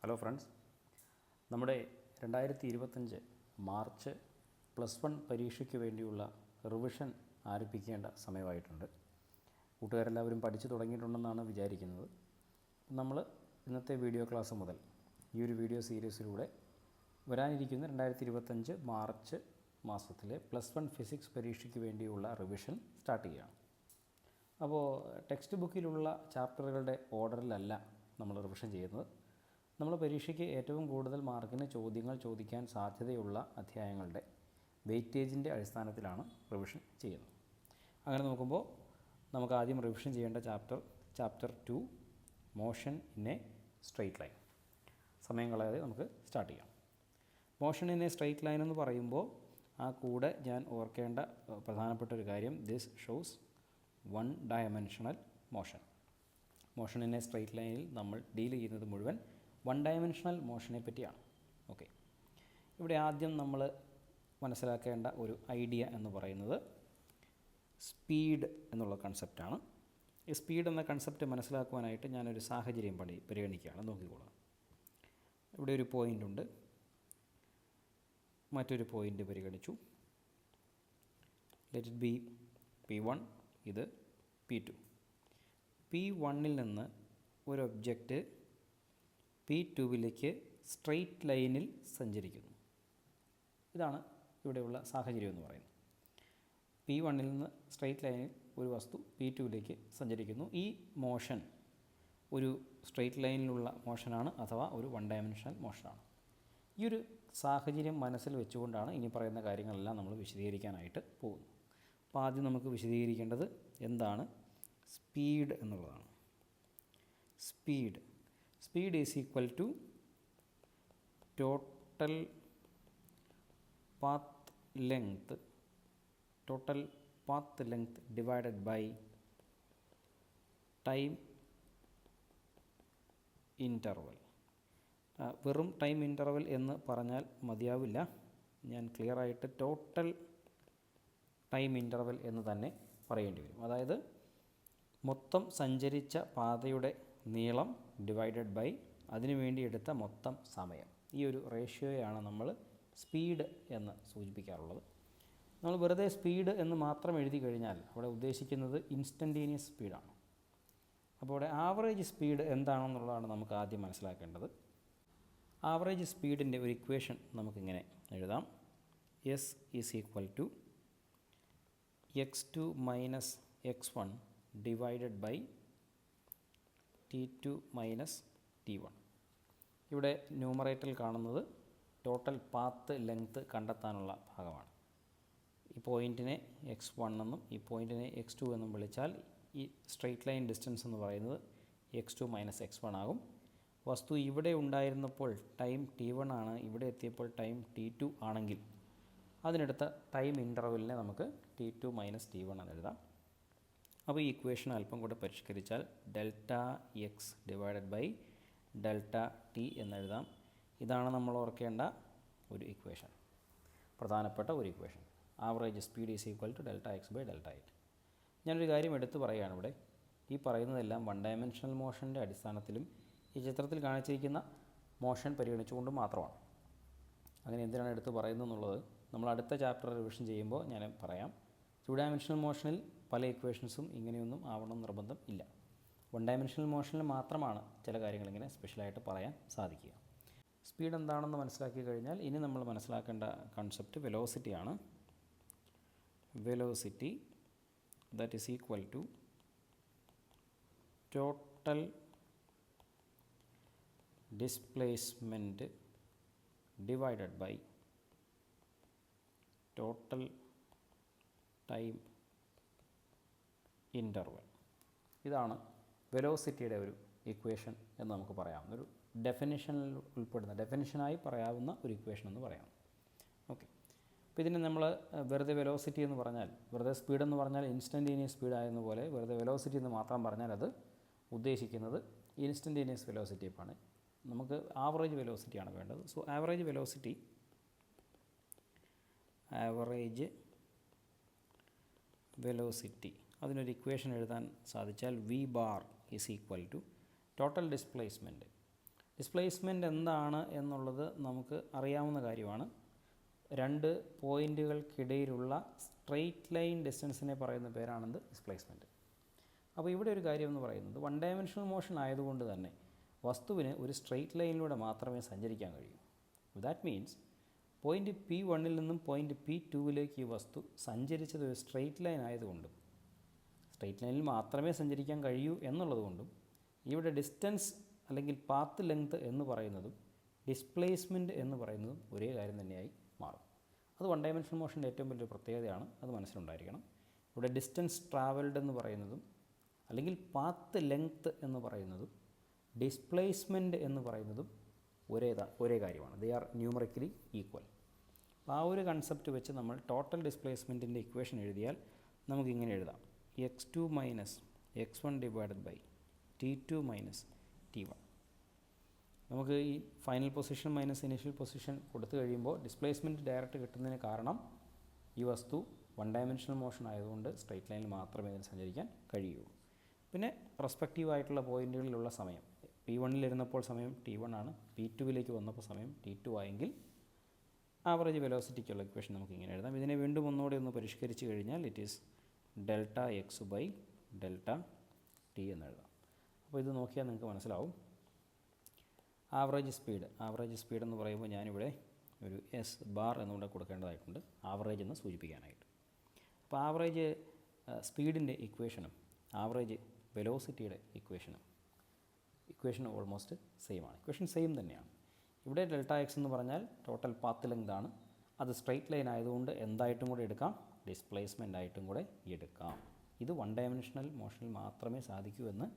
Hello friends, നമ്മുടെ 2025 March +1 പരീക്ഷയ്ക്ക് വേണ്ടിയുള്ള റിവിഷൻ ആരംഭിക്കേണ്ട സമയമായിട്ടുണ്ട്. കൂട്ടുകാരെല്ലാവരും പഠിച്ചു തുടങ്ങിയിട്ടുണ്ടെന്നാണ് വിചാരിക്കുന്നത്. നമ്മൾ ഇന്നത്തെ വീഡിയോ ക്ലാസ് മുതൽ ഈ ഒരു വീഡിയോ സീരീസിലൂടെ വരാനിരിക്കുന്ന 2025 മാർച്ച് മാസത്തിലെ +1 ഫിസിക്സ് പരീക്ഷയ്ക്ക് വേണ്ടിയുള്ള റിവിഷൻ സ്റ്റാർട്ട് ചെയ്യുകയാണ്. അപ്പോൾ ടെക്സ്റ്റ് ബുക്കിലുള്ള ചാപ്റ്ററുകളുടെ ഓർഡറിലല്ല നമ്മൾ റിവിഷൻ ചെയ്യുന്നത്. നമ്മൾ പരീക്ഷയ്ക്ക് ഏറ്റവും കൂടുതൽ മാർക്കിന് ചോദ്യങ്ങൾ ചോദിക്കാൻ സാധ്യതയുള്ള അധ്യായങ്ങളുടെ വെയിറ്റേജിൻ്റെ അടിസ്ഥാനത്തിലാണ് റിവിഷൻ ചെയ്യുന്നത്. അങ്ങനെ നോക്കുമ്പോൾ നമുക്ക് ആദ്യം റിവിഷൻ ചെയ്യേണ്ട chapter 2 motion in A straight line. സമയം കളയാതെ നമുക്ക് സ്റ്റാർട്ട് ചെയ്യാം. Motion in A straight line എന്ന് പറയുമ്പോൾ ആ കൂടെ ഞാൻ ഓർക്കേണ്ട പ്രധാനപ്പെട്ട ഒരു കാര്യം, this shows 1 dimensional motion. Motion in A straight ലൈനിൽ നമ്മൾ ഡീൽ ചെയ്യുന്നത് മുഴുവൻ 1 ഡയമെൻഷണൽ മോഷനെ പറ്റിയാണ്. ഓക്കെ, ഇവിടെ ആദ്യം നമ്മൾ മനസ്സിലാക്കേണ്ട ഒരു ഐഡിയ എന്ന് പറയുന്നത് സ്പീഡ് എന്നുള്ള കൺസെപ്റ്റാണ്. ഈ സ്പീഡ് എന്ന കൺസെപ്റ്റ് മനസ്സിലാക്കുവാനായിട്ട് ഞാനൊരു സാഹചര്യം പരിഗണിക്കുകയാണ്. നോക്കിക്കോളാം. ഇവിടെ ഒരു പോയിൻ്റ് ഉണ്ട്, മറ്റൊരു പോയിൻ്റ് പരിഗണിച്ചു. ലെറ്റ് ഇറ്റ് ബി P1, ഇത് P2. P1-ൽ നിന്ന് ഒരു ഒബ്ജക്റ്റ് P2-വിലേക്ക് സ്ട്രെയിറ്റ് ലൈനിൽ സഞ്ചരിക്കുന്നു. ഇതാണ് ഇവിടെയുള്ള സാഹചര്യം എന്ന് പറയുന്നത്. P1-ൽ നിന്ന് സ്ട്രെയിറ്റ് ലൈനിൽ ഒരു വസ്തു P2-വിലേക്ക് സഞ്ചരിക്കുന്നു. ഈ മോഷൻ ഒരു സ്ട്രെയിറ്റ് ലൈനിലുള്ള മോഷനാണ്, അഥവാ ഒരു 1 ഡയമെൻഷണൽ മോഷനാണ്. ഈ ഒരു സാഹചര്യം മനസ്സിൽ വെച്ചുകൊണ്ടാണ് ഇനി പറയുന്ന കാര്യങ്ങളെല്ലാം നമ്മൾ വിശദീകരിക്കാനായിട്ട് പോകുന്നത്. അപ്പോൾ ആദ്യം നമുക്ക് വിശദീകരിക്കേണ്ടത് എന്താണ് സ്പീഡ് എന്നുള്ളതാണ്. Speed is equal to total path length divided by time interval. വെറും ടൈം ഇൻ്റർവൽ എന്ന് പറഞ്ഞാൽ മതിയാവില്ല, ഞാൻ ക്ലിയറായിട്ട് ടോട്ടൽ ടൈം ഇൻ്റർവൽ എന്ന് തന്നെ പറയേണ്ടി വരും. അതായത് മൊത്തം സഞ്ചരിച്ച പാതയുടെ നീളം ഡിവൈഡഡ് ബൈ അതിനു വേണ്ടി എടുത്ത മൊത്തം സമയം. ഈ ഒരു റേഷ്യോയാണ് നമ്മൾ സ്പീഡ് എന്ന് സൂചിപ്പിക്കാറുള്ളത്. നമ്മൾ വെറുതെ സ്പീഡ് എന്ന് മാത്രം എഴുതി കഴിഞ്ഞാൽ അവിടെ ഉദ്ദേശിക്കുന്നത് ഇൻസ്റ്റൻറ്റേനിയസ് സ്പീഡാണ്. അപ്പോൾ ഇവിടെ ആവറേജ് സ്പീഡ് എന്താണെന്നുള്ളതാണ് നമുക്ക് ആദ്യം മനസ്സിലാക്കേണ്ടത്. ആവറേജ് സ്പീഡിൻ്റെ ഒരു ഇക്വേഷൻ നമുക്കിങ്ങനെ എഴുതാം. S is equal to x2 minus x1 divided by T2 minus T1. ഇവിടെ ന്യൂമറേറ്ററിൽ കാണുന്നത് ടോട്ടൽ പാത്ത് ലെങ്ത്ത് കണ്ടെത്താനുള്ള ഭാഗമാണ്. ഈ പോയിൻറ്റിനെ x1 എന്നും ഈ പോയിൻറ്റിനെ x2 എന്നും വിളിച്ചാൽ ഈ സ്ട്രെയിറ്റ് ലൈൻ ഡിസ്റ്റൻസ് എന്ന് പറയുന്നത് x2 മൈനസ് x1 ആകും. വസ്തു ഇവിടെ ഉണ്ടായിരുന്നപ്പോൾ ടൈം T1 ആണ്, ഇവിടെ എത്തിയപ്പോൾ ടൈം T2 ആണെങ്കിൽ അതിനെടുത്ത ടൈം ഇൻ്റർവെലിനെ നമുക്ക് T2 മൈനസ് T1 എന്ന് എഴുതാം. അപ്പോൾ ഈ ഇക്വേഷൻ അല്പം കൂടെ പരിഷ്കരിച്ചാൽ delta x divided by delta t എന്നെഴുതാം. ഇതാണ് നമ്മൾ ഓർക്കേണ്ട ഒരു ഇക്വേഷൻ, പ്രധാനപ്പെട്ട ഒരു equation. Average speed is equal to delta X by delta t. ഞാനൊരു കാര്യം എടുത്തു പറയുകയാണ്. ഇവിടെ ഈ പറയുന്നതെല്ലാം 1 ഡയമെൻഷണൽ മോഷൻ്റെ അടിസ്ഥാനത്തിലും ഈ ചിത്രത്തിൽ കാണിച്ചിരിക്കുന്ന മോഷൻ പരിഗണിച്ചുകൊണ്ട് മാത്രമാണ്. അങ്ങനെ എന്തിനാണ് എടുത്ത് പറയുന്നത് എന്നുള്ളത് നമ്മൾ അടുത്ത ചാപ്റ്റർ റിവിഷൻ ചെയ്യുമ്പോൾ ഞാൻ പറയാം. 2 ഡയമെൻഷണൽ മോഷനിൽ പല ഇക്വേഷൻസും ഇങ്ങനെയൊന്നും ആവണം നിർബന്ധം ഇല്ല. 1 ഡയമെൻഷണൽ മോഷനിൽ മാത്രമാണ് ചില കാര്യങ്ങളിങ്ങനെ സ്പെഷ്യലായിട്ട് പറയാൻ സാധിക്കുക. സ്പീഡ് എന്താണെന്ന് മനസ്സിലാക്കി കഴിഞ്ഞാൽ ഇനി നമ്മൾ മനസ്സിലാക്കേണ്ട കൺസെപ്റ്റ് വെലോസിറ്റിയാണ്. Velocity that is equal to total displacement divided by total time interval. ഇതാണ് വെലോസിറ്റിയുടെ ഒരു ഇക്വേഷൻ എന്ന് നമുക്ക് പറയാം. ഒരു ഡെഫിനിഷനിൽ ഉൾപ്പെടുന്ന, ഡെഫിനിഷനായി പറയാവുന്ന ഒരു ഇക്വേഷൻ എന്ന് പറയാം. ഓക്കെ, അപ്പോൾ ഇതിനെ നമ്മൾ വെറുതെ വെലോസിറ്റി എന്ന് പറഞ്ഞാൽ, വെറുതെ സ്പീഡ് എന്ന് പറഞ്ഞാൽ ഇൻസ്റ്റൻറ്റേനിയസ് സ്പീഡ് ആയെന്ന പോലെ വെറുതെ വെലോസിറ്റി എന്ന് മാത്രം പറഞ്ഞാൽ അത് ഉദ്ദേശിക്കുന്നത് ഇൻസ്റ്റൻറ്റേനിയസ് വെലോസിറ്റിയാണ്. നമുക്ക് ആവറേജ് വെലോസിറ്റിയാണ് വേണ്ടത്. സോ ആവറേജ് വെലോസിറ്റി അതിനൊരു ഇക്വേഷൻ എഴുതാൻ സാധിച്ചാൽ V bar is equal to total displacement displacement എന്താണ് എന്നുള്ളത് നമുക്ക് അറിയാവുന്ന കാര്യമാണ്. രണ്ട് പോയിൻറ്റുകൾക്കിടയിലുള്ള സ്ട്രെയിറ്റ് ലൈൻ ഡിസ്റ്റൻസിനെ പറയുന്ന പേരാണെന്ത്? ഡിസ്പ്ലേസ്മെൻറ്റ്. അപ്പോൾ ഇവിടെ ഒരു കാര്യം എന്ന് പറയുന്നത് വൺ ഡയമെൻഷണൽ മോഷൻ ആയതുകൊണ്ട് തന്നെ വസ്തുവിന് ഒരു സ്ട്രെയിറ്റ് ലൈനിലൂടെ മാത്രമേ സഞ്ചരിക്കാൻ കഴിയൂ. ദാറ്റ് മീൻസ് പോയിൻ്റ് P1 നിന്നും പോയിൻ്റ് P2 ഈ വസ്തു സഞ്ചരിച്ചത് ഒരു സ്ട്രെയിറ്റ് ലൈൻ ആയതുകൊണ്ടും സ്ട്രെയിറ്റ് ലൈനിൽ മാത്രമേ സഞ്ചരിക്കാൻ കഴിയൂ എന്നുള്ളതുകൊണ്ടും ഇവിടെ ഡിസ്റ്റൻസ് അല്ലെങ്കിൽ പാത്ത് ലെങ്ത് എന്ന് പറയുന്നതും ഡിസ്പ്ലേസ്മെൻറ്റ് എന്ന് പറയുന്നതും ഒരേ കാര്യം തന്നെയായി മാറും. അത് വൺ ഡയമെൻഷണൽ മോഷൻ്റെ ഏറ്റവും വലിയൊരു പ്രത്യേകതയാണ്. അത് മനസ്സിലുണ്ടായിരിക്കണം. ഇവിടെ ഡിസ്റ്റൻസ് ട്രാവൽഡ് എന്ന് പറയുന്നതും അല്ലെങ്കിൽ പാത്ത് ലെങ്ത് എന്ന് പറയുന്നതും ഡിസ്പ്ലേസ്മെൻറ്റ് എന്ന് പറയുന്നതും ഒരേ കാര്യമാണ്. They are numerically equal. അപ്പോൾ ആ ഒരു കൺസെപ്റ്റ് വെച്ച് നമ്മൾ ടോട്ടൽ ഡിസ്പ്ലേസ്മെൻറ്റിൻ്റെ ഇക്വേഷൻ എഴുതിയാൽ നമുക്കിങ്ങനെ എഴുതാം: x2 minus x1 divided by t2 minus t1. നമുക്ക് ഈ final position minus initial position കൊടുത്തു കഴിയുമ്പോൾ ഡിസ്പ്ലേസ്മെൻറ്റ് ഡയറക്റ്റ് കിട്ടുന്നതിന് കാരണം ഈ വസ്തു വൺ ഡയമെൻഷണൽ മോഷൻ ആയതുകൊണ്ട് സ്ട്രെയിറ്റ് ലൈനിൽ മാത്രമേ ഇതിന് സഞ്ചരിക്കാൻ കഴിയുള്ളൂ. പിന്നെ റെസ്പെക്റ്റീവായിട്ടുള്ള പോയിൻറ്റുകളിലുള്ള സമയം P1 സമയം T1 ആണ്, P2 വന്നപ്പോൾ സമയം T2 ആയെങ്കിൽ ആവറേജ് വെലോസിറ്റിക്കുള്ള ഇക്വേഷൻ നമുക്ക് ഇങ്ങനെ എഴുതാം. ഇതിനെ വീണ്ടും ഒന്നുകൂടെ ഒന്ന് പരിഷ്കരിച്ച് കഴിഞ്ഞാൽ it is delta X by delta t എന്ന് എഴുതാം. അപ്പോൾ ഇത് നോക്കിയാൽ നിങ്ങൾക്ക് മനസ്സിലാവും. ആവറേജ് സ്പീഡ് എന്ന് പറയുമ്പോൾ ഞാനിവിടെ ഒരു എസ് ബാർ എന്നുകൂടെ കൊടുക്കേണ്ടതായിട്ടുണ്ട്, ആവറേജ് എന്ന് സൂചിപ്പിക്കാനായിട്ട്. അപ്പോൾ ആവറേജ് സ്പീഡിൻ്റെ ഇക്വേഷനും ആവറേജ് വെലോസിറ്റിയുടെ ഇക്വേഷൻ ഓൾമോസ്റ്റ് സെയിം ആണ്. ഇക്വേഷൻ സെയിം തന്നെയാണ്. ഇവിടെ ഡെൽറ്റ എക്സ് എന്ന് പറഞ്ഞാൽ ടോട്ടൽ പാത്ത് ലെങ്ത് ആണ്. അത് സ്ട്രെയിറ്റ് ലൈൻ ആയതുകൊണ്ട് എന്തായിട്ടും കൂടെ എടുക്കാം? ഡിസ്പ്ലേസ്മെൻ്റ് ആയിട്ടും കൂടെ എടുക്കാം. ഇത് വൺ ഡയമെൻഷണൽ മോഷനിൽ മാത്രമേ സാധിക്കൂ എന്ന്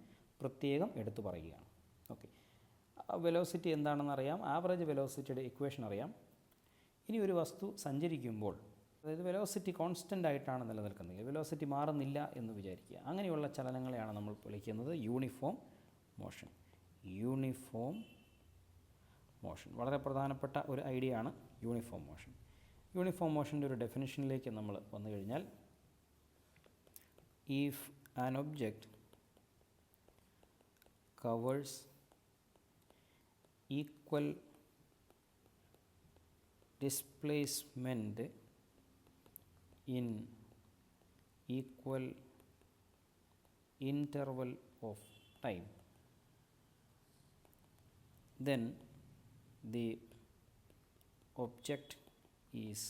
പ്രത്യേകം എടുത്തു പറയുകയാണ്. ഓക്കെ, വെലോസിറ്റി എന്താണെന്ന് അറിയാം, ആവറേജ് വെലോസിറ്റിയുടെ ഇക്വേഷൻ അറിയാം. ഇനി ഒരു വസ്തു സഞ്ചരിക്കുമ്പോൾ, അതായത് വെലോസിറ്റി കോൺസ്റ്റൻ്റ് ആയിട്ടാണ് നിലനിൽക്കുന്നത്, വെലോസിറ്റി മാറുന്നില്ല എന്ന് വിചാരിക്കുക. അങ്ങനെയുള്ള ചലനങ്ങളെയാണ് നമ്മൾ വിളിക്കുന്നത് യൂണിഫോം മോഷൻ. വളരെ പ്രധാനപ്പെട്ട ഒരു ഐഡിയ ആണ് യൂണിഫോം മോഷൻ. യൂണിഫോം മോഷൻ്റെ ഒരു ഡെഫിനിഷനിലേക്ക് നമ്മൾ വന്നു കഴിഞ്ഞാൽ, if an object covers equal displacement in equal interval of time, then the object is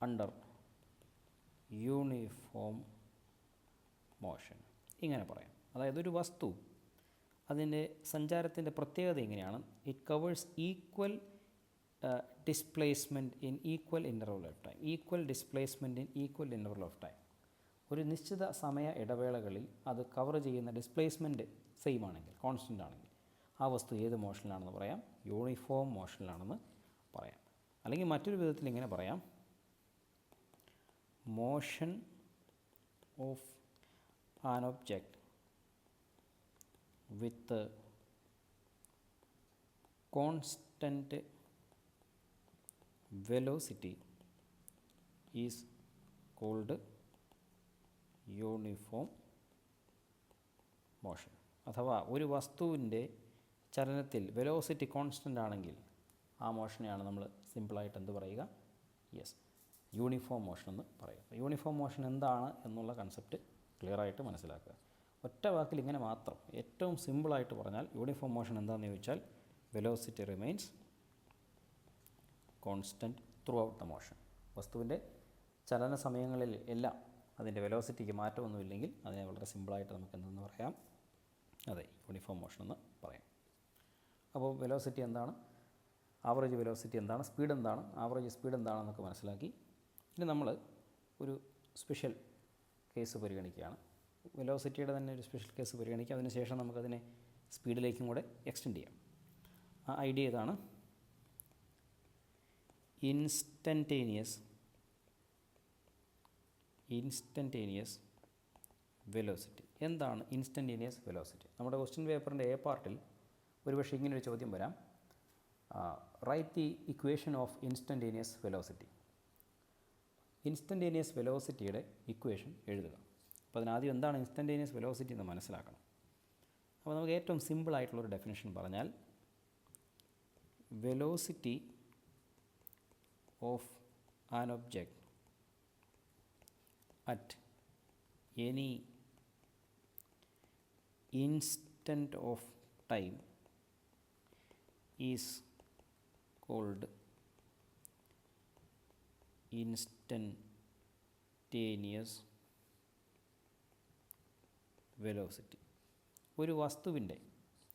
under uniform motion. ഇങ്ങനെ പറയാം. അതായത് ഒരു വസ്തു അതിൻ്റെ സഞ്ചാരത്തിൻ്റെ പ്രത്യേകത ഇങ്ങനെയാണ്: it covers equal displacement in equal interval of time. Equal displacement in equal interval of time. ഒരു നിശ്ചിത സമയ ഇടവേളകളിൽ അത് കവർ ചെയ്യുന്ന ഡിസ്പ്ലേസ്മെൻറ്റ് സെയിം ആണെങ്കിൽ, കോൺസ്റ്റൻ്റ് ആണെങ്കിൽ, ആ വസ്തു ഏത് മോഷനിലാണെന്ന് പറയാം? യൂണിഫോം മോഷനിലാണെന്ന് പറയാം. അല്ലെങ്കിൽ മറ്റൊരു വിധത്തിൽ ഇങ്ങനെ പറയാം: motion of an object with a constant velocity is called uniform motion. അഥവാ ഒരു വസ്തുവിൻ്റെ ചലനത്തിൽ വെലോസിറ്റി കോൺസ്റ്റൻ്റ് ആണെങ്കിൽ ആ മോഷനെയാണ് നമ്മൾ സിമ്പിളായിട്ട് എന്ത് പറയുക? യെസ്, യൂണിഫോം മോഷൻ എന്ന് പറയും. യൂണിഫോം മോഷൻ എന്താണ് എന്നുള്ള കൺസെപ്റ്റ് ക്ലിയറായിട്ട് മനസ്സിലാക്കുക. ഒറ്റ വാക്കിൽ ഇങ്ങനെ മാത്രം ഏറ്റവും സിമ്പിളായിട്ട് പറഞ്ഞാൽ യൂണിഫോം മോഷൻ എന്താണെന്ന് ചോദിച്ചാൽ velocity remains constant through out the motion. വസ്തുവിൻ്റെ ചലന സമയങ്ങളിൽ എല്ലാം അതിൻ്റെ വെലോസിറ്റിക്ക് മാറ്റമൊന്നുമില്ലെങ്കിൽ അതിനെ വളരെ സിമ്പിളായിട്ട് നമുക്ക് എന്തെന്ന് പറയാം? അതെ, യൂണിഫോം മോഷൻ എന്ന് പറയാം. അപ്പോൾ വെലോസിറ്റി എന്താണ്, ആവറേജ് വെലോസിറ്റി എന്താണ്, സ്പീഡ് എന്താണ്, ആവറേജ് സ്പീഡ് എന്താണെന്നൊക്കെ മനസ്സിലാക്കി. ഇനി നമ്മൾ ഒരു സ്പെഷ്യൽ കേസ് പരിഗണിക്കുകയാണ്. വെലോസിറ്റിയുടെ തന്നെ ഒരു സ്പെഷ്യൽ കേസ് പരിഗണിക്കുക. അതിനുശേഷം നമുക്കതിനെ സ്പീഡിലേക്കും കൂടെ എക്സ്റ്റെൻഡ് ചെയ്യാം. ആ ഐഡിയ ഇതാണ്: ഇൻസ്റ്റൻറ്റേനിയസ് വെലോസിറ്റി. എന്താണ് ഇൻസ്റ്റൻറ്റേനിയസ് വെലോസിറ്റി? നമ്മുടെ ക്വസ്റ്റ്യൻ പേപ്പറിൻ്റെ എ പാർട്ടിൽ ഒരുപക്ഷെ ഇങ്ങനൊരു ചോദ്യം വരാം: write the equation of instantaneous velocity. Instantaneous വെലോസിറ്റിയുടെ ഇക്വേഷൻ എഴുതുക. അപ്പോൾ അതിനാദ്യം എന്താണ് ഇൻസ്റ്റൻറ്റേനിയസ് വെലോസിറ്റി എന്ന് മനസ്സിലാക്കണം. അപ്പോൾ നമുക്ക് ഏറ്റവും സിമ്പിളായിട്ടുള്ളൊരു ഡെഫിനിഷൻ പറഞ്ഞാൽ velocity of an object at any instant of time is called instantaneous velocity. ഒരു വസ്തുവിൻ്റെ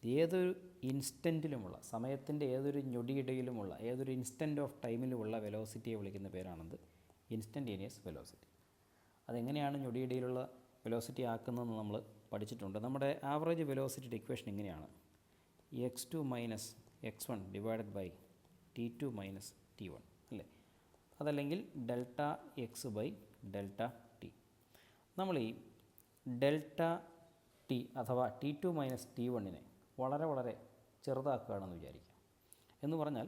ഏതൊരു ഇൻസ്റ്റൻറ്റിലുമുള്ള സമയത്തിൻ്റെ ഏതൊരു ഞൊടിയിടയിലുമുള്ള ഏതൊരു ഇൻസ്റ്റൻറ്റ് ഓഫ് ടൈമിലുമുള്ള വെലോസിറ്റിയെ വിളിക്കുന്ന പേരാണത് ഇൻസ്റ്റൻറ്റേനിയസ് വെലോസിറ്റി. അതെങ്ങനെയാണ് ഞൊടിയിടയിലുള്ള വെലോസിറ്റി ആക്കുന്നതെന്ന് നമ്മൾ പഠിച്ചിട്ടുണ്ട്. നമ്മുടെ ആവറേജ് വെലോസിറ്റിയുടെ ഇക്വേഷൻ ഇങ്ങനെയാണ്: x2 minus x1 divided by t2 minus t1 അല്ലേ? അതല്ലെങ്കിൽ delta X by delta t. നമ്മൾ ഈ ഡെൽറ്റ ടി അഥവാ t2 മൈനസ് t1നെ വളരെ വളരെ ചെറുതാക്കുകയാണെന്ന് വിചാരിക്കുക. എന്ന് പറഞ്ഞാൽ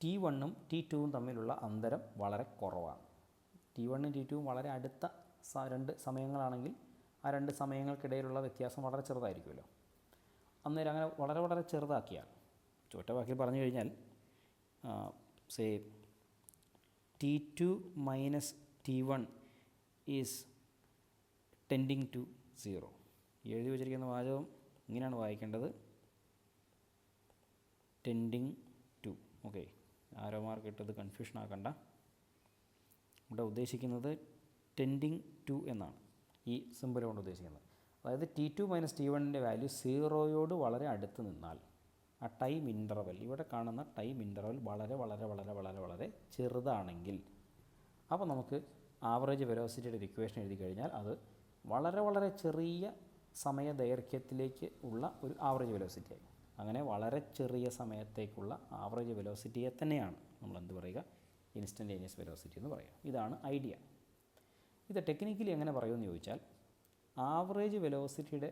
t1ഉം t2ഉം തമ്മിലുള്ള അന്തരം വളരെ കുറവാണ്. t1ഉം t2ഉം വളരെ അടുത്ത രണ്ട് സമയങ്ങളാണെങ്കിൽ ആ രണ്ട് സമയങ്ങൾക്കിടയിലുള്ള വ്യത്യാസം വളരെ ചെറുതായിരിക്കുമല്ലോ. അന്നേരം അങ്ങനെ വളരെ വളരെ ചെറുതാക്കിയാൽ, ഒറ്റ വാക്കിൽ പറഞ്ഞു കഴിഞ്ഞാൽ say t2 minus t1 is tending to 0. എഴുതി വച്ചിരിക്കുന്ന വാചകം ഇങ്ങനെയാണ് വായിക്കേണ്ടത്: ടെൻഡിങ് ടു. ഓക്കെ, ആരോ മാർക്ക് ഇട്ടത് കൺഫ്യൂഷൻ ആക്കണ്ട. ഇവിടെ ഉദ്ദേശിക്കുന്നത് ടെൻഡിങ് ടു എന്നാണ് ഈ സിമ്പിൾ കൊണ്ട് ഉദ്ദേശിക്കുന്നത്. അതായത് t2 മൈനസ് t1ൻ്റെ വാല്യൂ 0യോട് വളരെ അടുത്ത് നിന്നാൽ ആ ടൈം ഇൻ്റർവൽ, ഇവിടെ കാണുന്ന ടൈം ഇൻ്റർവൽ വളരെ വളരെ വളരെ വളരെ വളരെ ചെറുതാണെങ്കിൽ അപ്പോൾ നമുക്ക് ആവറേജ് വെലോസിറ്റിയുടെ ഒരു ഇക്വേഷൻ എഴുതി കഴിഞ്ഞാൽ അത് വളരെ വളരെ ചെറിയ സമയ ദൈർഘ്യത്തിലേക്ക് ഉള്ള ഒരു ആവറേജ് വെലോസിറ്റി ആയി. അങ്ങനെ വളരെ ചെറിയ സമയത്തേക്കുള്ള ആവറേജ് വെലോസിറ്റിയെ തന്നെയാണ് നമ്മൾ എന്ത് പറയുക? ഇൻസ്റ്റൻറ്റേനിയസ് വെലോസിറ്റി എന്ന് പറയുക. ഇതാണ് ഐഡിയ. ഇത് ടെക്നിക്കലി എങ്ങനെ പറയുമെന്ന് ചോദിച്ചാൽ, ആവറേജ് വെലോസിറ്റിയുടെ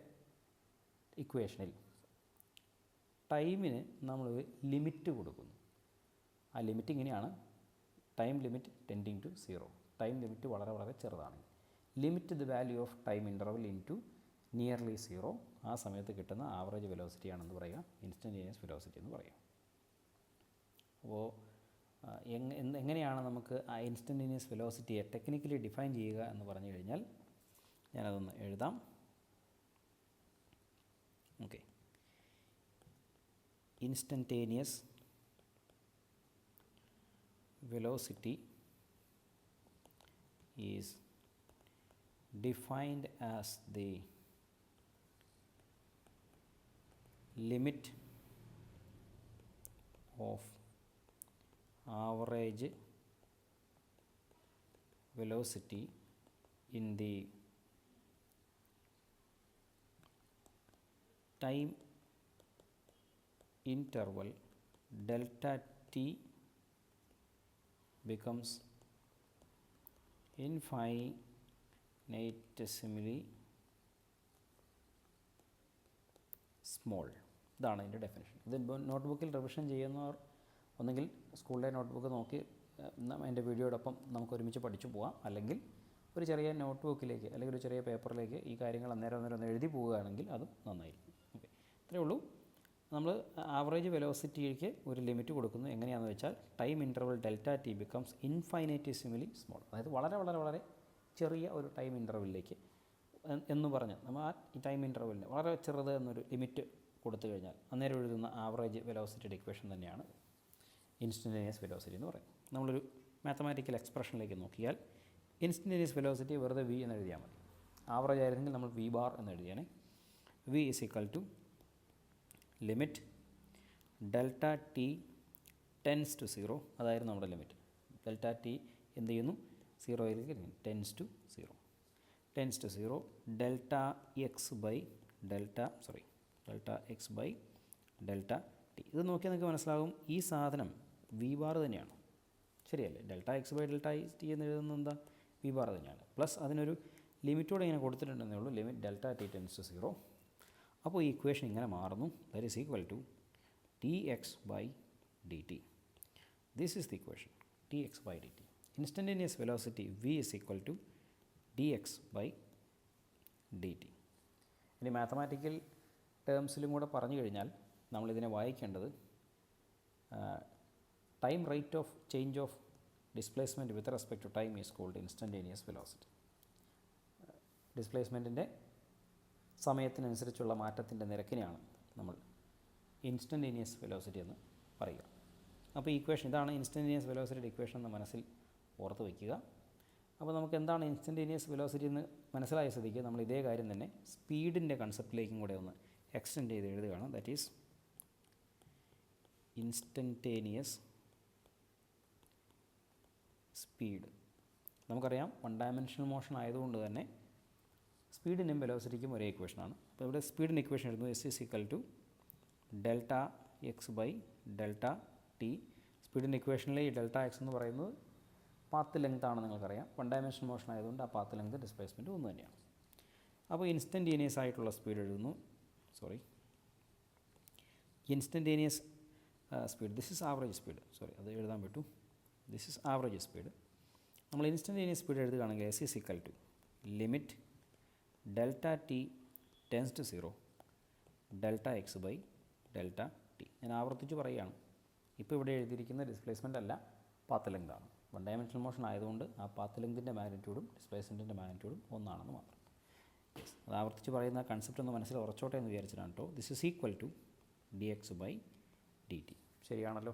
ഇക്വേഷനിൽ ടൈമിന് നമ്മൾ ലിമിറ്റ് കൊടുക്കുന്നു. ആ ലിമിറ്റ് ഇങ്ങനെയാണ്: time limit tending to 0. Time limit വളരെ വളരെ ചെറുതാണ്. Limit the value of time interval into nearly 0. ആ സമയത്ത് കിട്ടുന്ന ആവറേജ് വെലോസിറ്റിയാണെന്ന് പറയുക ഇൻസ്റ്റൻറ്റേനിയസ് വെലോസിറ്റി എന്ന് പറയുക. അപ്പോൾ എങ്ങനെയാണ് നമുക്ക് ആ ഇൻസ്റ്റൻറ്റേനിയസ് വെലോസിറ്റിയെ ടെക്നിക്കലി ഡിഫൈൻ ചെയ്യുക എന്ന് പറഞ്ഞു കഴിഞ്ഞാൽ ഞാനതൊന്ന് എഴുതാം. Okay, instantaneous velocity is defined as the limit of average velocity in the time interval delta t becomes infinitesimally small. ഇതാണ് ഇതിൻ്റെ ഡെഫിനിഷൻ. ഇത് നോട്ട്ബുക്കിൽ റിവിഷൻ ചെയ്യുന്നവർ ഒന്നെങ്കിൽ സ്കൂളിലെ നോട്ട്ബുക്ക് നോക്കി എൻ്റെ വീഡിയോടൊപ്പം നമുക്ക് ഒരുമിച്ച് പഠിച്ചു പോകാം, അല്ലെങ്കിൽ ഒരു ചെറിയ നോട്ട്ബുക്കിലേക്ക് അല്ലെങ്കിൽ ഒരു ചെറിയ പേപ്പറിലേക്ക് ഈ കാര്യങ്ങൾ അന്നേരം ഒന്ന് എഴുതി പോവുകയാണെങ്കിൽ അത് നന്നായിരിക്കും. ഓക്കെ, ഇത്രയേ ഉള്ളൂ. നമ്മൾ ആവറേജ് വെലോസിറ്റിക്ക് ഒരു ലിമിറ്റ് കൊടുക്കുന്നു. എങ്ങനെയാണെന്ന് വെച്ചാൽ time interval delta t becomes infinitesimally small. അതായത് വളരെ വളരെ വളരെ ചെറിയ ഒരു ടൈം ഇൻ്റർവെല്ലിലേക്ക് എന്ന് പറഞ്ഞ് നമ്മൾ ആ ടൈം ഇൻ്റർവെല്ലിന് വളരെ ചെറുത് എന്നൊരു ലിമിറ്റ് കൊടുത്തു കഴിഞ്ഞാൽ അന്നേരം എഴുതുന്ന ആവറേജ് വെലോസിറ്റിയുടെ ഇക്വേഷൻ തന്നെയാണ് ഇൻസ്റ്റൻറ്റേനിയസ് വെലോസിറ്റി എന്ന് പറയും. നമ്മളൊരു മാത്തമാറ്റിക്കൽ എക്സ്പ്രഷനിലേക്ക് നോക്കിയാൽ ഇൻസ്റ്റൻറ്റേനിയസ് വെലോസിറ്റി വെറുതെ വി എന്ന് എഴുതിയാൽ മതി. ആവറേജ് ആയിരുന്നെങ്കിൽ നമ്മൾ വി ബാർ എന്ന് എഴുതിയാൽ v is equal to limit delta T tends to 0. അതായിരുന്നു നമ്മുടെ ലിമിറ്റ്. ഡെൽറ്റ ടി എന്ത് ചെയ്യുന്നു? 0യിലേക്ക് tends to 0 delta X by delta t. ഇത് നോക്കിയാൽ നിങ്ങൾക്ക് മനസ്സിലാകും ഈ സാധനം വി ബാർ തന്നെയാണ്, ശരിയല്ലേ? Delta X by delta t എന്ന് എഴുതുന്നത് എന്താ? വി ബാർ തന്നെയാണ്. പ്ലസ് അതിനൊരു ലിമിറ്റോടെ ഇങ്ങനെ കൊടുത്തിട്ടുണ്ടെന്നേ ഉള്ളൂ, limit delta T tends to 0. അപ്പോൾ ഈ ഇക്വേഷൻ ഇങ്ങനെ മാറുന്നു. That is equal to t x by D t. This is the equation, t x by D t. Instantaneous velocity v is equal to D X by D t. ഇനി mathematical ടേംസിലും കൂടെ പറഞ്ഞു കഴിഞ്ഞാൽ നമ്മളിതിനെ വായിക്കേണ്ടത് time rate of change of displacement with respect to time is called instantaneous velocity. ഡിസ്പ്ലേസ്മെൻറ്റിൻ്റെ സമയത്തിനനുസരിച്ചുള്ള മാറ്റത്തിൻ്റെ നിരക്കിനെയാണ് നമ്മൾ ഇൻസ്റ്റൻറ്റേനിയസ് വെലോസിറ്റി എന്ന് പറയുക. അപ്പോൾ ഇക്വേഷൻ ഇതാണ് ഇൻസ്റ്റൻറ്റേനിയസ് വെലോസിറ്റിയുടെ ഇക്വേഷൻ എന്ന് മനസ്സിൽ ഓർത്ത് വയ്ക്കുക. അപ്പോൾ നമുക്ക് എന്താണ് ഇൻസ്റ്റൻറ്റേനിയസ് വെലോസിറ്റി എന്ന് മനസ്സിലായ സ്ഥിതിക്ക് നമ്മൾ ഇതേ കാര്യം തന്നെ സ്പീഡിൻ്റെ കൺസെപ്റ്റിലേക്കും കൂടെ ഒന്ന് എക്സ്റ്റെൻഡ് ചെയ്ത് എഴുതുകയാണ്. That is instantaneous speed. നമുക്കറിയാം വൺ ഡയമെൻഷണൽ മോഷൻ ആയതുകൊണ്ട് തന്നെ സ്പീഡിനും വെലോസിറ്റിക്കും ഒരേ ഇക്വേഷനാണ്. അപ്പോൾ ഇവിടെ സ്പീഡിൻ്റെ ഇക്വേഷൻ എഴുതുന്നു s is equal to delta X by delta t. സ്പീഡിൻ്റെ ഇക്വേഷനിലെ ഈ ഡെൽറ്റ എക്സ് എന്ന് പറയുന്നത് പാത്ത് ലെങ്ത് ആണെന്ന് നിങ്ങൾക്കറിയാം. വൺ ഡയമെൻഷണൽ മോഷൻ ആയതുകൊണ്ട് ആ പാത്ത് ലെങ്ത് ഡിസ്പ്ലേസ്മെൻറ്റ് ഒന്ന് തന്നെയാണ്. അപ്പോൾ ഇൻസ്റ്റൻറ്റേനിയസ് ആയിട്ടുള്ള സ്പീഡ് എഴുതുന്നു. Instantaneous speed, this is average speed. അത് എഴുതാൻ പറ്റൂ. This is average speed. നമ്മൾ ഇൻസ്റ്റൻറ്റേനിയസ് സ്പീഡ് എഴുതുകയാണെങ്കിൽ S is equal to limit delta T tends to 0 delta X by delta T. ഞാൻ ആവർത്തിച്ച് പറയുകയാണ്. ഇപ്പോൾ ഇവിടെ എഴുതിയിരിക്കുന്ന ഡിസ്പ്ലേസ്മെൻ്റ് അല്ല, പാത്ത് ലെങ്ത് ആണ്. വൺ ഡയമെൻഷണൽ മോഷൻ ആയതുകൊണ്ട് ആ പാത്ത് ലെങ്തിൻ്റെ മാഗ്നിറ്റ്യൂഡും ഡിസ്പ്ലേസ്മെൻറ്റിൻ്റെ മാഗ്നിറ്റ്യൂഡും ഒന്നാണെന്ന് മാത്രം. അത് ആവർത്തിച്ച് പറയുന്ന കൺസെപ്റ്റ് ഒന്ന് മനസ്സിൽ ഉറച്ചോട്ടെ എന്ന് വിചാരിച്ചിട്ടാണ് കേട്ടോ. This is equal to D X by D T. ശരിയാണല്ലോ.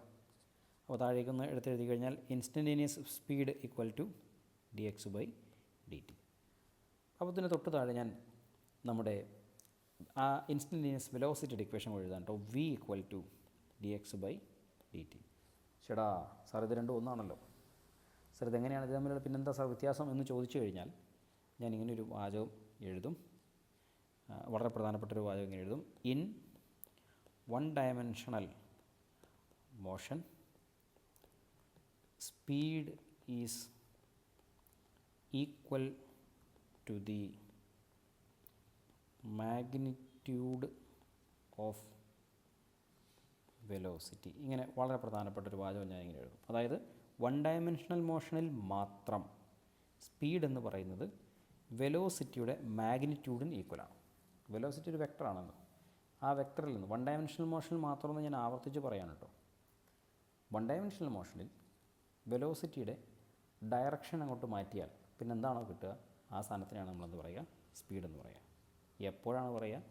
അപ്പോൾ താഴേക്കൊന്ന് എടുത്തെഴുതി കഴിഞ്ഞാൽ instantaneous speed equal to D X by D T. അപ്പോൾ ഇതിന് തൊട്ട് താഴെ ഞാൻ നമ്മുടെ ആ ഇൻസ്റ്റൻറ്റേനിയസ് വെലോസിറ്റിയുടെ ഇക്വേഷൻ എഴുതാൻ കേട്ടോ. V equal to D X by D T. ചേടാ സാർ ഇത് രണ്ടും ഒന്നാണല്ലോ. സാർ ഇതെങ്ങനെയാണ് ഇത് തമ്മിലുള്ള പിന്നെന്താ സാർ വ്യത്യാസം എന്ന് ചോദിച്ചു കഴിഞ്ഞാൽ ഞാൻ ഇങ്ങനൊരു വാചകം എഴുതും. വളരെ പ്രധാനപ്പെട്ടൊരു വാചകം ഇങ്ങനെ എഴുതും. In one dimensional motion speed is equal to the magnitude of velocity. ഇങ്ങനെ വളരെ പ്രധാനപ്പെട്ടൊരു വാചകം ഞാൻ ഇങ്ങനെ എഴുതും. അതായത് വൺ ഡയമെൻഷണൽ മോഷനിൽ മാത്രം സ്പീഡ് എന്ന് പറയുന്നത് വെലോസിറ്റിയുടെ മാഗ്നിറ്റ്യൂഡിന് ഈക്വലാണ്. വെലോസിറ്റി ഒരു വെക്ടറാണെന്ന്. ആ വെക്ടറിൽ നിന്ന് വൺ ഡയമെൻഷണൽ മോഷനിൽ മാത്രമെന്ന് ഞാൻ ആവർത്തിച്ച് പറയാൻ കേട്ടോ. വൺ ഡയമെൻഷണൽ മോഷനിൽ വെലോസിറ്റിയുടെ ഡയറക്ഷൻ അങ്ങോട്ട് മാറ്റിയാൽ പിന്നെ എന്താണോ കിട്ടുക ആ സാധനത്തിനാണ് നമ്മളെന്ത് പറയുക, സ്പീഡ് എന്ന് പറയുക. എപ്പോഴാണ് പറയുക,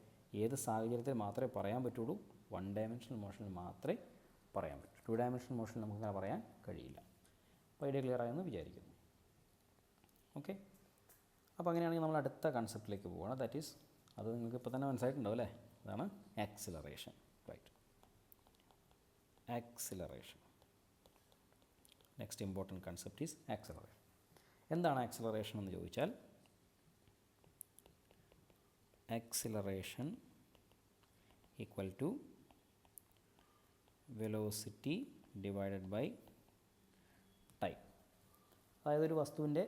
ഏത് സാഹചര്യത്തിൽ മാത്രമേ പറയാൻ പറ്റുള്ളൂ? വൺ ഡയമെൻഷണൽ മോഷനിൽ മാത്രമേ പറയാൻ പറ്റൂ. ടു ഡയമെൻഷണൽ മോഷനിൽ നമുക്കങ്ങനെ പറയാൻ കഴിയില്ല. അപ്പോൾ ഐഡിയ ക്ലിയർ ആയെന്ന് വിചാരിക്കുന്നു. ഓക്കെ. അപ്പോൾ അങ്ങനെയാണെങ്കിൽ നമ്മൾ അടുത്ത കൺസെപ്റ്റിലേക്ക് പോവുകയാണ്. ദാറ്റ് ഈസ്, അത് നിങ്ങൾക്ക് ഇപ്പോൾ തന്നെ മനസ്സിലായിട്ടുണ്ടാവും അല്ലേ, അതാണ് acceleration. Right, acceleration. Next important concept is acceleration. എന്താണ് ആക്സിലറേഷൻ എന്ന് ചോദിച്ചാൽ, acceleration equal to velocity divided by time. അതായത് ഒരു വസ്തുവിൻ്റെ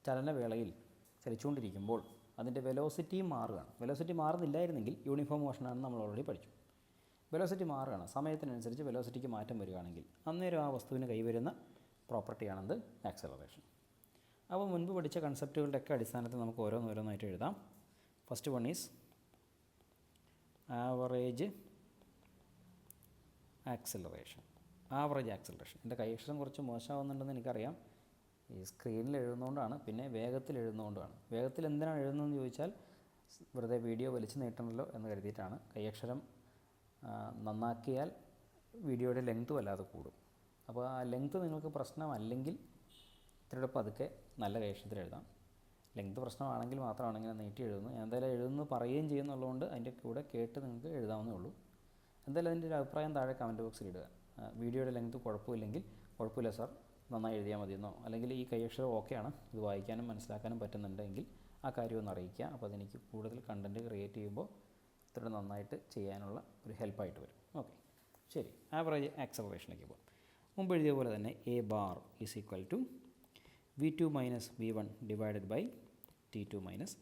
ചലനവേളയിൽ ചലിച്ചുകൊണ്ടിരിക്കുമ്പോൾ അതിൻ്റെ വെലോസിറ്റിയും മാറുകയാണ്. വെലോസിറ്റി മാറുന്നില്ലായിരുന്നെങ്കിൽ യൂണിഫോം മോഷനാണെന്ന് നമ്മൾ ഓൾറെഡി പഠിച്ചു. വെലോസിറ്റി മാറുകയാണ്, സമയത്തിനനുസരിച്ച് വെലോസിറ്റിക്ക് മാറ്റം വരികയാണെങ്കിൽ അന്നേരം ആ വസ്തുവിന് കൈവരുന്ന പ്രോപ്പർട്ടിയാണെന്ത്, ആക്സിലറേഷൻ. അപ്പോൾ മുൻപ് പഠിച്ച കൺസെപ്റ്റുകളുടെയൊക്കെ അടിസ്ഥാനത്തിൽ നമുക്ക് ഓരോന്നോരോന്നായിട്ട് എഴുതാം. First one is average acceleration. Average acceleration. എൻ്റെ കൈയക്ഷരം കുറച്ച് മോശമാവുന്നുണ്ടെന്ന് എനിക്കറിയാം. ഈ സ്ക്രീനിൽ എഴുതുന്നതുകൊണ്ടാണ്, പിന്നെ വേഗത്തിൽ എഴുതുന്നതുകൊണ്ടാണ്. വേഗത്തിൽ എന്തിനാണ് എഴുതുന്നതെന്ന് ചോദിച്ചാൽ വെറുതെ വീഡിയോ വലിച്ചു നീട്ടണമല്ലോ എന്ന് കരുതിയിട്ടാണ്. കൈയക്ഷരം നന്നാക്കിയാൽ വീഡിയോയുടെ ലെങ്ത് വല്ലാതെ കൂടും. അപ്പോൾ ആ ലെങ്ത് നിങ്ങൾക്ക് പ്രശ്നമല്ലെങ്കിൽ ഇത്തിരി പതുക്കെ നല്ല കൈയക്ഷരത്തിൽ എഴുതാം. ലെങ്ത് പ്രശ്നമാണെങ്കിൽ മാത്രമാണ് ഇങ്ങനെ നീട്ടി എഴുതുന്നത്. ഞാൻ എന്തായാലും എഴുതുന്നത് പറയുകയും ചെയ്യുന്നുള്ളതുകൊണ്ട് അതിൻ്റെ കൂടെ കേട്ട് നിങ്ങൾക്ക് എഴുതാവുന്നേ ഉള്ളൂ. എന്തായാലും അതിൻ്റെ ഒരു അഭിപ്രായം താഴെ കമൻറ്റ് ബോക്സിൽ ഇടുക. വീഡിയോയുടെ ലെങ്ത് കുഴപ്പമില്ലെങ്കിൽ കുഴപ്പമില്ല സാർ, നന്നായി എഴുതിയാൽ മതിയെന്നോ, അല്ലെങ്കിൽ ഈ കൈയക്ഷരം ഓക്കെയാണ്, ഇത് വായിക്കാനും മനസ്സിലാക്കാനും പറ്റുന്നുണ്ടെങ്കിൽ ആ കാര്യം ഒന്ന് അറിയിക്കുക. അപ്പോൾ അതെനിക്ക് കൂടുതൽ കണ്ടൻറ്റ് ക്രിയേറ്റ് ചെയ്യുമ്പോൾ ഇത്ര നന്നായിട്ട് ചെയ്യാനുള്ള ഒരു ഹെൽപ്പായിട്ട് വരും. ഓക്കെ, ശരി. ആവറേജ് ആക്സലറേഷനിലേക്ക് പോകാം. മുമ്പ് എഴുതിയ പോലെ തന്നെ a bar is equal to v2 minus v1 divided by t2 minus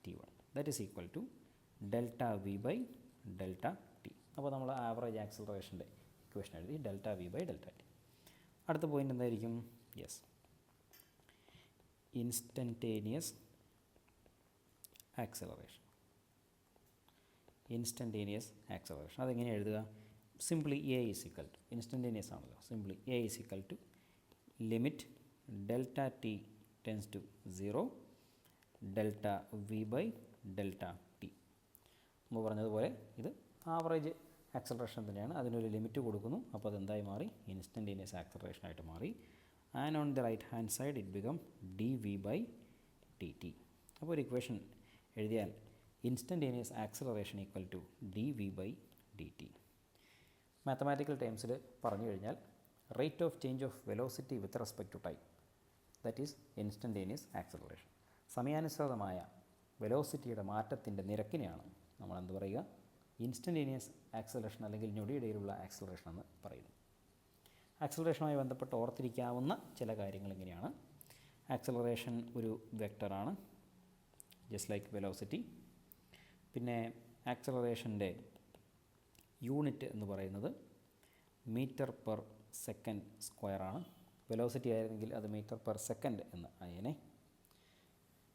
t1. That is equal to delta v by delta t. അപ്പോൾ നമ്മൾ ആവറേജ് ആക്സിലറേഷൻ്റെ ഇക്വേഷൻ എഴുതി, delta v by delta t. അടുത്ത പോയിൻ്റ് എന്തായിരിക്കും? Yes, instantaneous acceleration. Instantaneous acceleration. അതെങ്ങനെ എഴുതുക? Simply a is equal to, instantaneous ആണല്ലോ, simply a is equal to limit delta T tends to 0 delta v by delta t. നമ്മൾ പറഞ്ഞതുപോലെ ഇത് average acceleration തന്നെയാണ്, അതിനൊരു ലിമിറ്റ് കൊടുക്കുന്നു. അപ്പോൾ അതെന്തായി മാറി? ഇൻസ്റ്റൻറ്റേനിയസ് ആക്സലറേഷൻ ആയിട്ട് മാറി. And on the right hand side it become d v by t t. അപ്പോൾ ഒരു ഇക്വേഷൻ എഴുതിയാൽ instantaneous acceleration equal to d v by D t. Mathematical ടേംസിൽ പറഞ്ഞു കഴിഞ്ഞാൽ rate of change of velocity with respect to time, that is instantaneous acceleration. സമയാനുസൃതമായ വെലോസിറ്റിയുടെ മാറ്റത്തിൻ്റെ നിരക്കിനെയാണ് നമ്മൾ എന്ത് പറയുക? ഇൻസ്റ്റൻറ്റേനിയസ് ആക്സലറേഷൻ അല്ലെങ്കിൽ ഞൊടിയിടയിലുള്ള ആക്സലറേഷൻ എന്ന് പറയുന്നു. ആക്സലറേഷനുമായി ബന്ധപ്പെട്ട് ഓർത്തിരിക്കാവുന്ന ചില കാര്യങ്ങൾ ഇങ്ങനെയാണ്. ആക്സലറേഷൻ ഒരു വെക്ടറാണ്, ജസ്റ്റ് ലൈക്ക് വെലോസിറ്റി. പിന്നെ ആക്സലറേഷൻ്റെ യൂണിറ്റ് എന്ന് പറയുന്നത് മീറ്റർ പെർ സെക്കൻഡ് സ്ക്വയർ ആണ്. വെലോസിറ്റി ആയിരുന്നെങ്കിൽ അത് മീറ്റർ പെർ സെക്കൻഡ് എന്ന് ആയേനെ.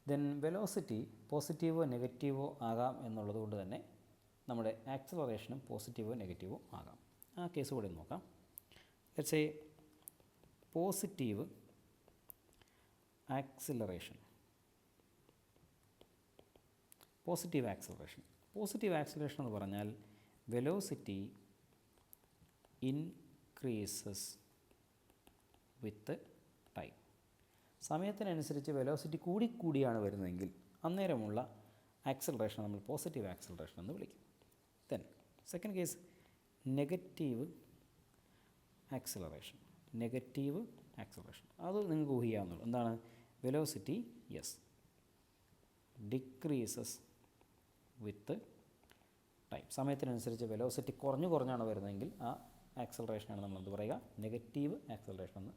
ദെൻ വെലോസിറ്റി പോസിറ്റീവോ നെഗറ്റീവോ ആകാം എന്നുള്ളത് കൊണ്ട് തന്നെ നമ്മുടെ ആക്സലറേഷനും പോസിറ്റീവോ നെഗറ്റീവോ ആകാം. ആ കേസ് കൂടെ നോക്കാം. Let's say positive acceleration. Positive acceleration എന്ന് പറഞ്ഞാൽ വെലോസിറ്റി ഇൻക്രീസസ് വിത്ത് ടൈം. സമയത്തിനനുസരിച്ച് വെലോസിറ്റി കൂടിയാണ് വരുന്നതെങ്കിൽ അന്നേരമുള്ള ആക്സിലറേഷൻ നമ്മൾ പോസിറ്റീവ് ആക്സിലറേഷൻ എന്ന് വിളിക്കും. Then second case negative acceleration. അത് നിങ്ങൾക്ക് ഊഹിക്കാവുന്നുള്ളൂ. എന്താണ്? Velocity decreases with time. സമയത്തിനനുസരിച്ച് വെലോസിറ്റി കുറഞ്ഞാണ് വരുന്നതെങ്കിൽ ആ ആക്സിലറേഷനാണ് നമ്മൾ എന്ത് പറയുക? നെഗറ്റീവ് ആക്സിലറേഷൻ എന്ന്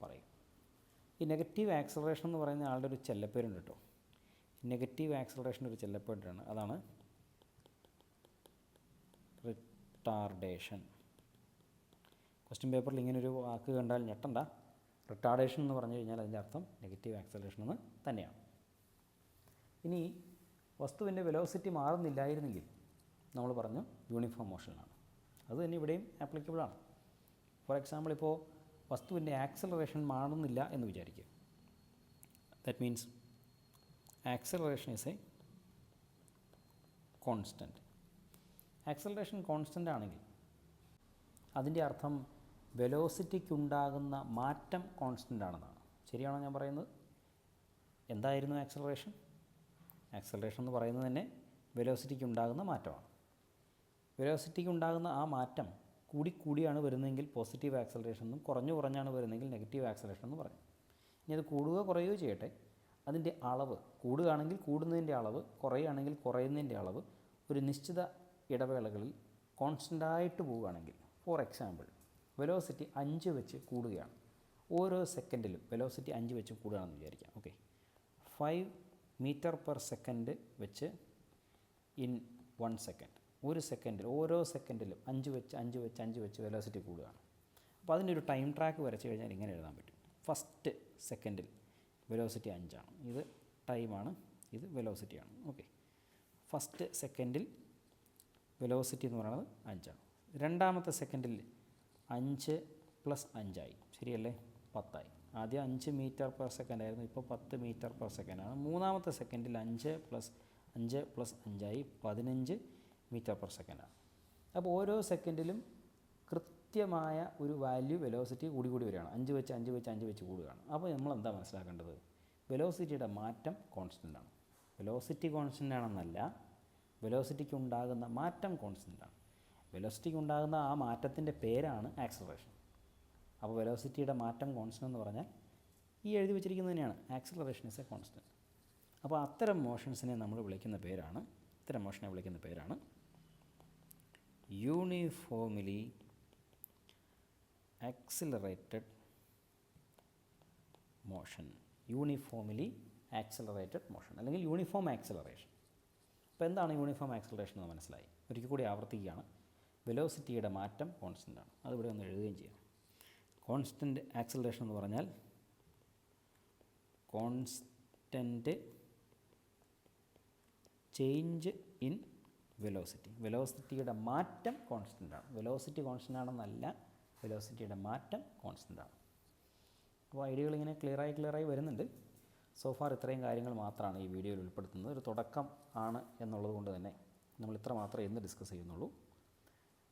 പറയും. ഈ നെഗറ്റീവ് ആക്സിലറേഷൻ എന്ന് പറയുന്ന ആളുടെ ഒരു ചെല്ലപ്പേരുണ്ട് കേട്ടോ. നെഗറ്റീവ് ആക്സിലറേഷൻ ഒരു ചെല്ലപ്പേരാണ്, അതാണ് റിട്ടാർഡേഷൻ. ക്വസ്റ്റ്യൻ പേപ്പറിൽ ഇങ്ങനൊരു വാക്ക് കണ്ടാൽ ഞെട്ടണ്ട. റിട്ടാർഡേഷൻ എന്ന് പറഞ്ഞു കഴിഞ്ഞാൽ അതിൻ്റെ അർത്ഥം നെഗറ്റീവ് ആക്സിലറേഷൻ എന്ന് തന്നെയാണ്. ഇനി വസ്തുവിൻ്റെ വെലോസിറ്റി മാറുന്നില്ലായിരുന്നെങ്കിൽ നമ്മൾ പറഞ്ഞു യൂണിഫോം മോഷനാണ്. അത് തന്നെ ഇവിടെയും ആപ്ലിക്കബിളാണ്. ഫോർ എക്സാമ്പിൾ, ഇപ്പോൾ വസ്തുവിൻ്റെ ആക്സിലറേഷൻ മാറുന്നില്ല എന്ന് വിചാരിക്കുക. That means acceleration is A constant. Acceleration constant ആണെങ്കിൽ അതിൻ്റെ അർത്ഥം വെലോസിറ്റിക്കുണ്ടാകുന്ന മാറ്റം കോൺസ്റ്റൻ്റ് ആണെന്നാണ്. ശരിയാണോ ഞാൻ പറയുന്നത്? എന്തായിരുന്നു ആക്സിലറേഷൻ എന്ന് പറയുന്നത് തന്നെ വെലോസിറ്റിക്ക് ഉണ്ടാകുന്ന മാറ്റമാണ്. വെലോസിറ്റിക്ക് ഉണ്ടാകുന്ന ആ മാറ്റം കൂടിയാണ് വരുന്നതെങ്കിൽ പോസിറ്റീവ് ആക്സിലറേഷൻ എന്നും കുറഞ്ഞാണ് വരുന്നതെങ്കിൽ നെഗറ്റീവ് ആക്സിലറേഷൻ എന്ന് പറയും. ഇനി അത് കൂടുകയോ ചെയ്യട്ടെ, അതിൻ്റെ അളവ് കൂടുകയാണെങ്കിൽ കൂടുന്നതിൻ്റെ അളവ്, കുറയുകയാണെങ്കിൽ കുറയുന്നതിൻ്റെ അളവ് ഒരു നിശ്ചിത ഇടവേളകളിൽ കോൺസ്റ്റൻ്റായിട്ട് പോവുകയാണെങ്കിൽ, ഫോർ എക്സാമ്പിൾ വെലോസിറ്റി 5 വെച്ച് കൂടുകയാണ്, ഓരോ സെക്കൻഡിലും വെലോസിറ്റി 5 വെച്ച് കൂടുകയാണെന്ന് വിചാരിക്കാം. ഓക്കെ, 5 മീറ്റർ പെർ സെക്കൻഡ് വെച്ച് ഇൻ 1 സെക്കൻഡ്, ഒരു സെക്കൻഡിൽ ഓരോ സെക്കൻഡിലും 5 വെച്ച് വെലോസിറ്റി കൂടുകയാണ്. അപ്പോൾ അതിൻ്റെ ഒരു ടൈം ട്രാക്ക് വരച്ച് കഴിഞ്ഞാൽ ഇങ്ങനെ എഴുതാൻ പറ്റും. ഫസ്റ്റ് സെക്കൻഡിൽ വെലോസിറ്റി 5 ആണ്, ഇത് ടൈമാണ്, ഇത് വെലോസിറ്റിയാണ്. ഓക്കെ, ഫസ്റ്റ് സെക്കൻഡിൽ വെലോസിറ്റി എന്ന് പറയുന്നത് 5 ആണ്. രണ്ടാമത്തെ സെക്കൻഡിൽ 5 + 5 ആയി, ശരിയല്ലേ? 10 ആയി. ആദ്യം 5 മീറ്റർ പെർ സെക്കൻഡ് ആയിരുന്നു, ഇപ്പോൾ 10 മീറ്റർ പെർ സെക്കൻഡാണ്. മൂന്നാമത്തെ സെക്കൻഡിൽ 5 + 5 ആയി 15 മീറ്റർ പെർ സെക്കൻഡാണ്. അപ്പോൾ ഓരോ സെക്കൻഡിലും കൃത്യമായ ഒരു വാല്യൂ വെലോസിറ്റി കൂടി വരികയാണ്. 5 വെച്ച് കൂടുകയാണ്. അപ്പോൾ നമ്മൾ എന്താ മനസ്സിലാക്കേണ്ടത്? വെലോസിറ്റിയുടെ മാറ്റം കോൺസ്റ്റൻ്റ് ആണ്. വെലോസിറ്റി കോൺസ്റ്റൻ്റ് ആണെന്നല്ല, വെലോസിറ്റിക്ക് ഉണ്ടാകുന്ന മാറ്റം കോൺസ്റ്റൻ്റ് ആണ്. വെലോസിറ്റിക്ക് ഉണ്ടാകുന്ന ആ മാറ്റത്തിൻ്റെ പേരാണ് ആക്സിലറേഷൻ. അപ്പോൾ വെലോസിറ്റിയുടെ മാറ്റം കോൺസ്റ്റൻ്റ് എന്ന് പറഞ്ഞാൽ ഈ എഴുതി വെച്ചിരിക്കുന്നത് തന്നെയാണ്, ആക്സിലറേഷൻ ഇസ് എ കോൺസ്റ്റൻ്റ്. അപ്പോൾ അത്തരം മോഷൻസിനെ നമ്മൾ വിളിക്കുന്ന പേരാണ് യൂണിഫോംലി ആക്സിലറേറ്റഡ് മോഷൻ. അല്ലെങ്കിൽ യൂണിഫോം ആക്സിലറേഷൻ. അപ്പോൾ എന്താണ് യൂണിഫോം ആക്സിലറേഷൻ എന്ന് മനസ്സിലായി. ഒരിക്കൽ കൂടി ആവർത്തിക്കുകയാണ്. വെലോസിറ്റിയുടെ മാറ്റം കോൺസ്റ്റൻ്റ് ആണ്. അതിവിടെ ഒന്ന് എഴുതുകയും ചെയ്യാം. കോൺസ്റ്റൻ്റ് ആക്സിലറേഷൻ എന്ന് പറഞ്ഞാൽ കോൺസ്റ്റൻ്റ് ചേഞ്ച് ഇൻ വെലോസിറ്റിയുടെ മാറ്റം കോൺസ്റ്റൻ്റാണ്. വെലോസിറ്റി കോൺസ്റ്റൻ്റ് ആണെന്നല്ല, വെലോസിറ്റിയുടെ മാറ്റം കോൺസ്റ്റൻ്റാണ്. അപ്പോൾ ഐഡിയകൾ ഇങ്ങനെ ക്ലിയറായി വരുന്നുണ്ട്. സോഫാർ ഇത്രയും കാര്യങ്ങൾ മാത്രമാണ് ഈ വീഡിയോയിൽ ഉൾപ്പെടുത്തുന്നത്. ഒരു തുടക്കം ആണ് എന്നുള്ളത് കൊണ്ട് തന്നെ നമ്മൾ ഇത്ര മാത്രമേ ഇന്ന് ഡിസ്കസ് ചെയ്യുന്നുള്ളൂ.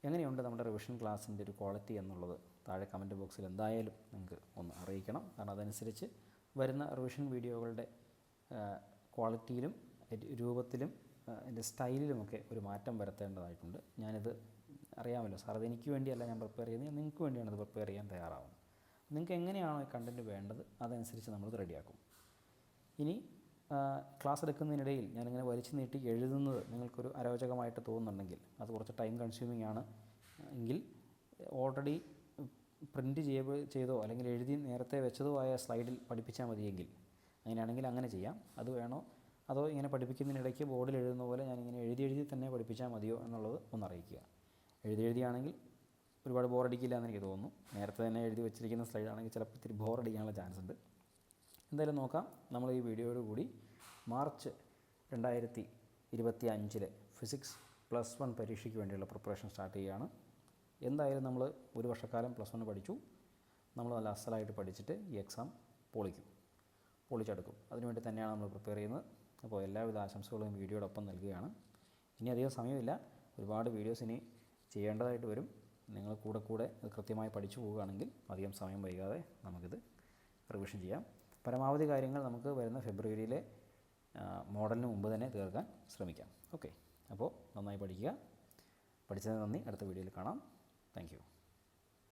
എങ്ങനെയുണ്ട് നമ്മുടെ റിവിഷൻ ക്ലാസ്സിൻ്റെ ഒരു ക്വാളിറ്റി എന്നുള്ളത് താഴെ കമൻറ്റ് ബോക്സിൽ എന്തായാലും നിങ്ങൾക്ക് ഒന്ന് അറിയിക്കണം. കാരണം അതനുസരിച്ച് വരുന്ന റിവിഷൻ വീഡിയോകളുടെ ക്വാളിറ്റിയിലും രൂപത്തിലും എൻ്റെ സ്റ്റൈലിലുമൊക്കെ ഒരു മാറ്റം വരുത്തേണ്ടതായിട്ടുണ്ട്. ഞാനിത് അറിയാമല്ലോ സാർ, അത് എനിക്ക് വേണ്ടിയല്ല ഞാൻ പ്രിപ്പയർ ചെയ്യുന്നത്, നിങ്ങൾക്ക് വേണ്ടിയാണ് ഇത് പ്രിപ്പയർ ചെയ്യാൻ തയ്യാറാവുന്നത്. നിങ്ങൾക്ക് എങ്ങനെയാണോ ഈ കണ്ടൻറ്റ് വേണ്ടത് അതനുസരിച്ച് നമ്മളിത് റെഡിയാക്കും. ഇനി ക്ലാസ് എടുക്കുന്നതിനിടയിൽ ഞാനിങ്ങനെ വലിച്ചു നീട്ടി എഴുതുന്നത് നിങ്ങൾക്കൊരു അരോചകമായിട്ട് തോന്നുന്നുണ്ടെങ്കിൽ, അത് കുറച്ച് ടൈം കൺസ്യൂമിംഗ് ആണ് എങ്കിൽ ഓൾറെഡി പ്രിൻറ്റ് ചെയ്തോ അല്ലെങ്കിൽ എഴുതി നേരത്തെ വെച്ചതോ ആയ സ്ലൈഡിൽ പഠിപ്പിച്ചാൽ മതിയെങ്കിൽ അങ്ങനെയാണെങ്കിൽ അങ്ങനെ ചെയ്യാം. അത് വേണോ അതോ ഇങ്ങനെ പഠിപ്പിക്കുന്നതിനിടയ്ക്ക് ബോർഡിൽ എഴുതുന്ന പോലെ ഞാനിങ്ങനെ എഴുതി തന്നെ പഠിപ്പിച്ചാൽ മതിയോ എന്നുള്ളത് ഒന്നറിയിക്കുക. എഴുതിയാണെങ്കിൽ ഒരുപാട് ബോറടിക്കില്ല എന്ന് എനിക്ക് തോന്നുന്നു. നേരത്തെ തന്നെ എഴുതി വെച്ചിരിക്കുന്ന സ്ലൈഡാണെങ്കിൽ ചിലപ്പോൾ ഇത്തിരി ബോറടിക്കാനുള്ള ചാൻസ് ഉണ്ട്. എന്തായാലും നോക്കാം. നമ്മൾ ഈ വീഡിയോയോട് കൂടി മാർച്ച് 2025 ഫിസിക്സ് +1 പരീക്ഷയ്ക്ക് വേണ്ടിയുള്ള പ്രിപ്പറേഷൻ സ്റ്റാർട്ട് ചെയ്യുകയാണ്. എന്തായാലും നമ്മൾ ഒരു വർഷക്കാലം +1 പഠിച്ചു. നമ്മൾ നല്ല അസലായിട്ട് പഠിച്ചിട്ട് ഈ എക്സാം പൊളിച്ചെടുക്കും. അതിനുവേണ്ടി തന്നെയാണ് നമ്മൾ പ്രിപ്പയർ ചെയ്യുന്നത്. അപ്പോൾ എല്ലാവിധ ആശംസകളും വീഡിയോയോടൊപ്പം നൽകുകയാണ്. ഇനി അധികം സമയമില്ല, ഒരുപാട് വീഡിയോസ് ഇനി ചെയ്യേണ്ടതായിട്ട് വരും. നിങ്ങൾ കൂടെ അത് കൃത്യമായി പഠിച്ചു പോവുകയാണെങ്കിൽ അധികം സമയം വൈകാതെ നമുക്കിത് റിവിഷൻ ചെയ്യാം. പരമാവധി കാര്യങ്ങൾ നമുക്ക് വരുന്ന ഫെബ്രുവരിയിലെ മോഡലിന് മുമ്പ് തന്നെ തീർക്കാൻ ശ്രമിക്കാം. ഓക്കെ, അപ്പോൾ നന്നായി പഠിക്കുക. പഠിച്ചതിന് നന്ദി. അടുത്ത വീഡിയോയിൽ കാണാം. Thank you.